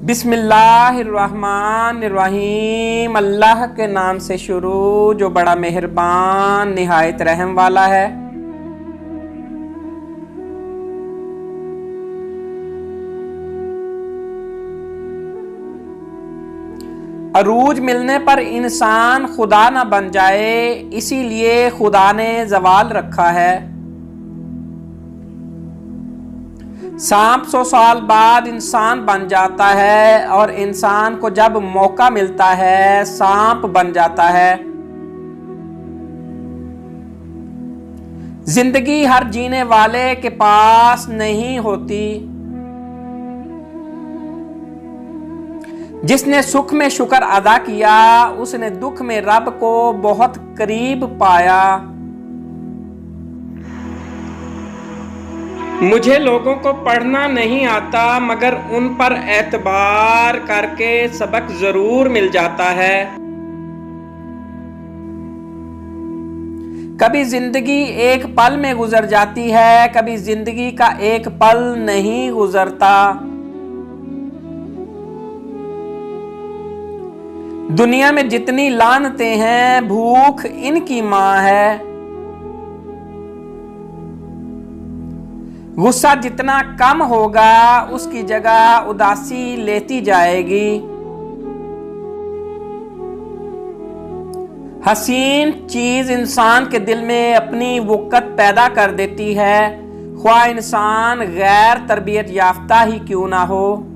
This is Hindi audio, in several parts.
बिस्मिल्लाहिर्रहमानिर्रहीम। अल्लाह के नाम से शुरू जो बड़ा मेहरबान निहायत रहम वाला है। अरूज मिलने पर इंसान खुदा ना बन जाए, इसीलिए खुदा ने जवाल रखा है। 700 साल बाद इंसान बन जाता है और इंसान को जब मौका मिलता है सांप बन जाता है। जिंदगी हर जीने वाले के पास नहीं होती। जिसने सुख में शुक्र अदा किया उसने दुख में रब को बहुत करीब पाया। मुझे लोगों को पढ़ना नहीं आता, मगर उन पर एतबार करके सबक जरूर मिल जाता है। कभी जिंदगी एक पल में गुजर जाती है, कभी जिंदगी का एक पल नहीं गुजरता। दुनिया में जितनी लानतें हैं भूख इनकी मां है। गुस्सा जितना कम होगा उसकी जगह उदासी लेती जाएगी। हसीन चीज इंसान के दिल में अपनी वक़्त पैदा कर देती है, ख्वाह इंसान गैर तरबियत याफ्ता ही क्यों ना हो।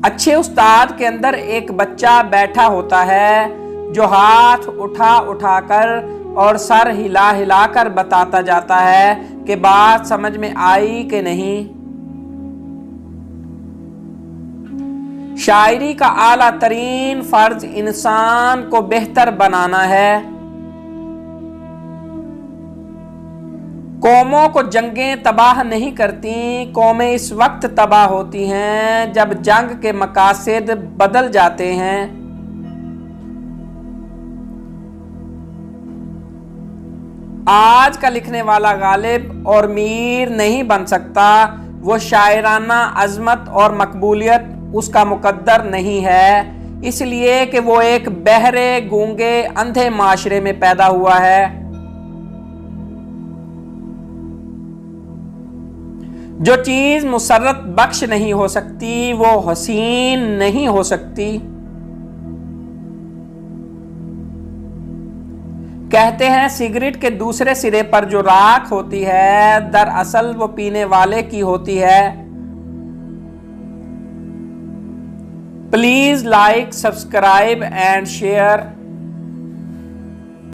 अच्छे उस्ताद के अंदर एक बच्चा बैठा होता है जो हाथ उठा उठाकर और सर हिला हिलाकर बताता जाता है कि बात समझ में आई कि नहीं। शायरी का आला तरीन फर्ज इंसान को बेहतर बनाना है। कौमों को जंगें तबाह नहीं करती, कौमें इस वक्त तबाह होती हैं जब जंग के मकासद बदल जाते हैं। आज का लिखने वाला गालिब और मीर नहीं बन सकता, वो शायराना अजमत और मकबूलियत उसका मुकद्दर नहीं है, इसलिए कि वो एक बहरे गूंगे अंधे माशरे में पैदा हुआ है। जो चीज मुसर्रत बख्श नहीं हो सकती वो हसीन नहीं हो सकती। कहते हैं सिगरेट के दूसरे सिरे पर जो राख होती है दरअसल वो पीने वाले की होती है। Please like, subscribe and share.